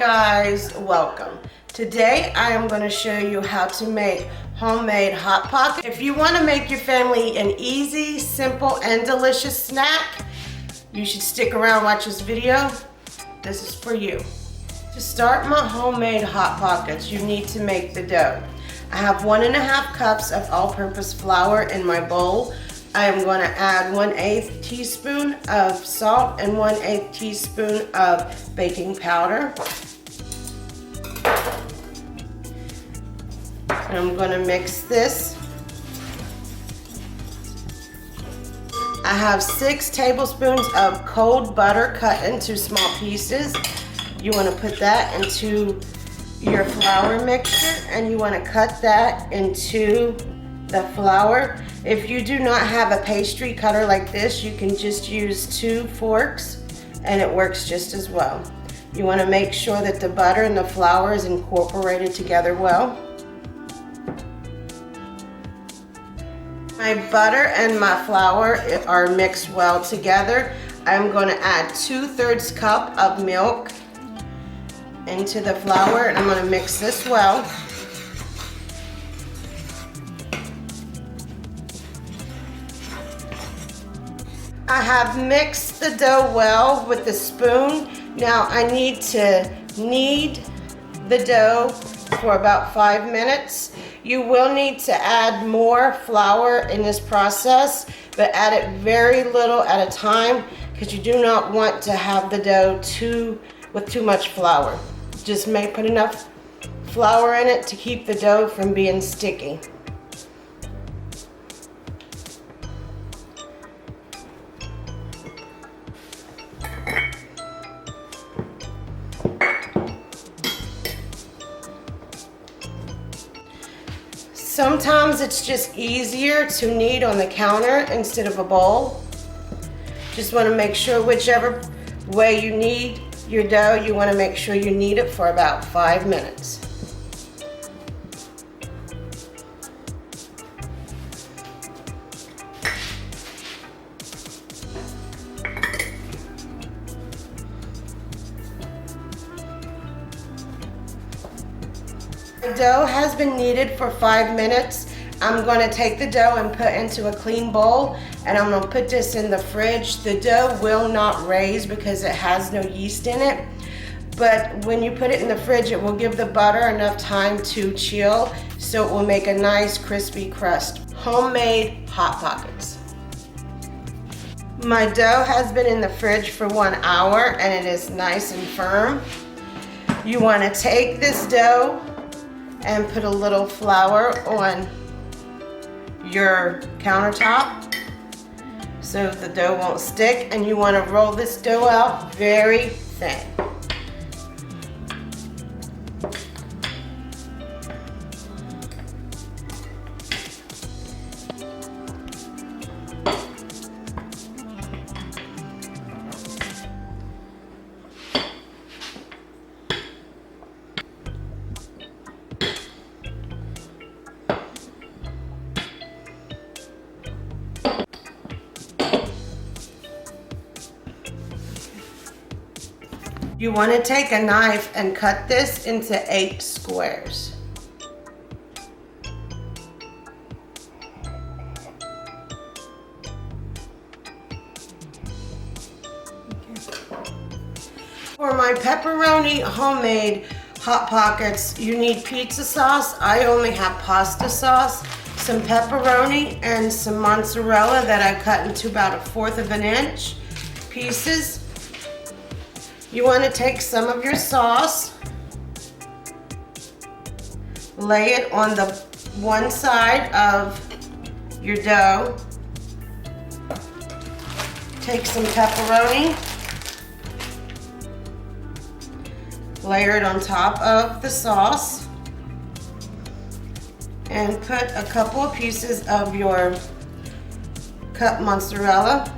guys, welcome. Today I am going to show you how to make homemade Hot Pockets. If you want to make your family an easy, simple, and delicious snack, you should stick around, watch this video. This is for you. To start my homemade Hot Pockets, you need to make the dough. I have 1.5 cups of all-purpose flour in my bowl. I am going to add 1/8 teaspoon of salt and 1/8 teaspoon of baking powder. And I'm going to mix this. I have 6 tablespoons of cold butter cut into small pieces. You want to put that into your flour mixture, and you want to cut that into the flour. If you do not have a pastry cutter like this, you can just use 2 forks and it works just as well. You want to make sure that the butter and the flour is incorporated together well. My butter and my flour are mixed well together. I'm going to add 2/3 cup of milk into the flour, and I'm going to mix this well. I have mixed the dough well with the spoon. Now I need to knead the dough for about 5 minutes. You will need to add more flour in this process, but add it very little at a time because you do not want to have the dough with too much flour. Just put enough flour in it to keep the dough from being sticky. Sometimes it's just easier to knead on the counter instead of a bowl. Just want to make sure whichever way you knead your dough, you want to make sure you knead it for about 5 minutes. The dough has been kneaded for 5 minutes. I'm going to take the dough and put into a clean bowl, and I'm going to put this in the fridge. The dough will not raise because it has no yeast in it, but when you put it in the fridge, it will give the butter enough time to chill, so it will make a nice crispy crust. Homemade Hot Pockets. My dough has been in the fridge for 1 hour and it is nice and firm. You want to take this dough and put a little flour on your countertop so the dough won't stick, and you want to roll this dough out very thin. You want to take a knife and cut this into 8 squares. For my pepperoni homemade Hot Pockets, you need pizza sauce. I only have pasta sauce, some pepperoni, and some mozzarella that I cut into about 1/4 of an inch pieces. You want to take some of your sauce, lay it on the one side of your dough, take some pepperoni, layer it on top of the sauce, and put a couple of pieces of your cut mozzarella.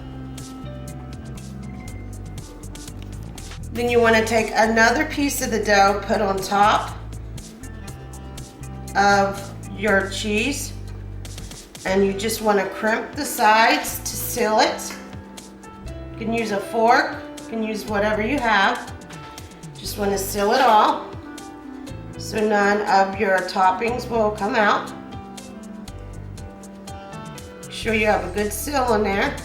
Then you want to take another piece of the dough, put on top of your cheese, and you just want to crimp the sides to seal it. You can use a fork, you can use whatever you have. Just want to seal it all so none of your toppings will come out. Make sure you have a good seal in there.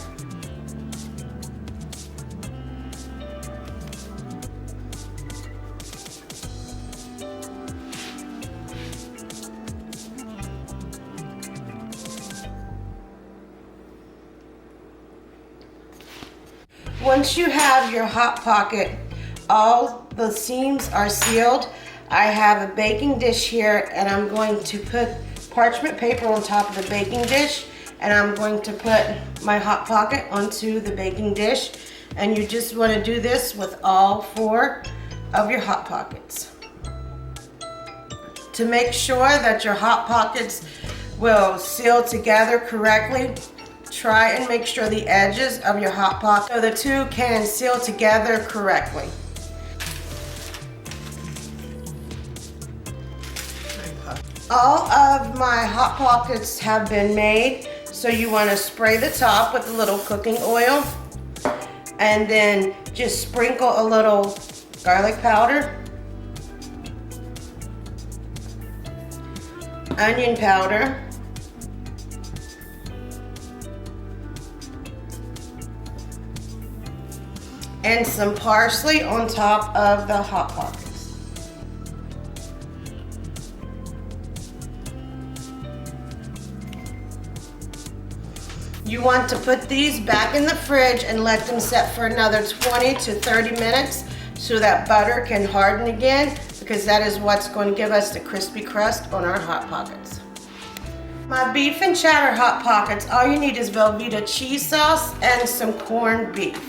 Once you have your Hot Pocket, all the seams are sealed. I have a baking dish here, and I'm going to put parchment paper on top of the baking dish, and I'm going to put my Hot Pocket onto the baking dish. And you just want to do this with all 4 of your Hot Pockets. To make sure that your Hot Pockets will seal together correctly, try and make sure the edges of your Hot Pocket so the two can seal together correctly. All of my Hot Pockets have been made, so you want to spray the top with a little cooking oil and then just sprinkle a little garlic powder, onion powder, and some parsley on top of the Hot Pockets. You want to put these back in the fridge and let them set for another 20 to 30 minutes so that butter can harden again, because that is what's going to give us the crispy crust on our Hot Pockets. My beef and cheddar Hot Pockets, all you need is Velveeta cheese sauce and some corned beef.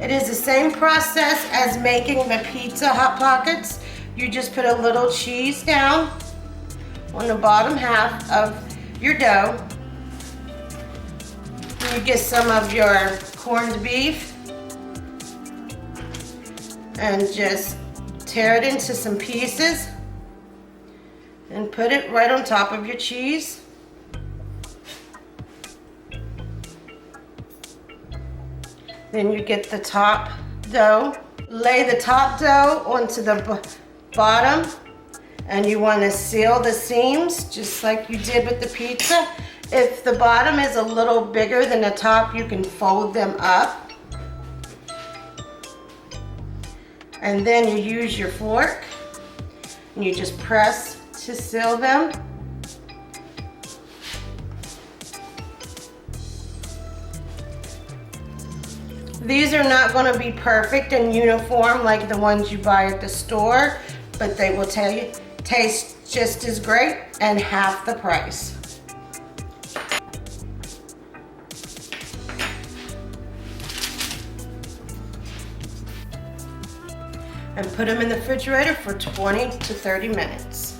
It is the same process as making the pizza Hot Pockets. You just put a little cheese down on the bottom half of your dough. You get some of your corned beef and just tear it into some pieces and put it right on top of your cheese. Then you get the top dough. Lay the top dough onto the bottom, and you want to seal the seams just like you did with the pizza. If the bottom is a little bigger than the top, you can fold them up. And then you use your fork and you just press to seal them. These are not going to be perfect and uniform like the ones you buy at the store, but they will tell you taste just as great and half the price. And put them in the refrigerator for 20 to 30 minutes.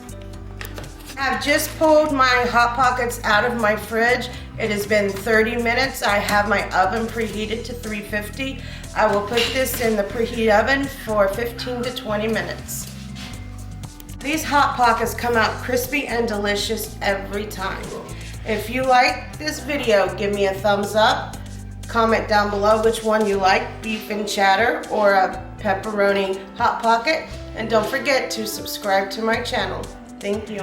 I've just pulled my Hot Pockets out of my fridge. It has been 30 minutes. I have my oven preheated to 350. I will put this in the preheat oven for 15 to 20 minutes. These Hot Pockets come out crispy and delicious every time. If you like this video, give me a thumbs up. Comment down below which one you like, beef and cheddar or a pepperoni Hot Pocket. And don't forget to subscribe to my channel. Thank you.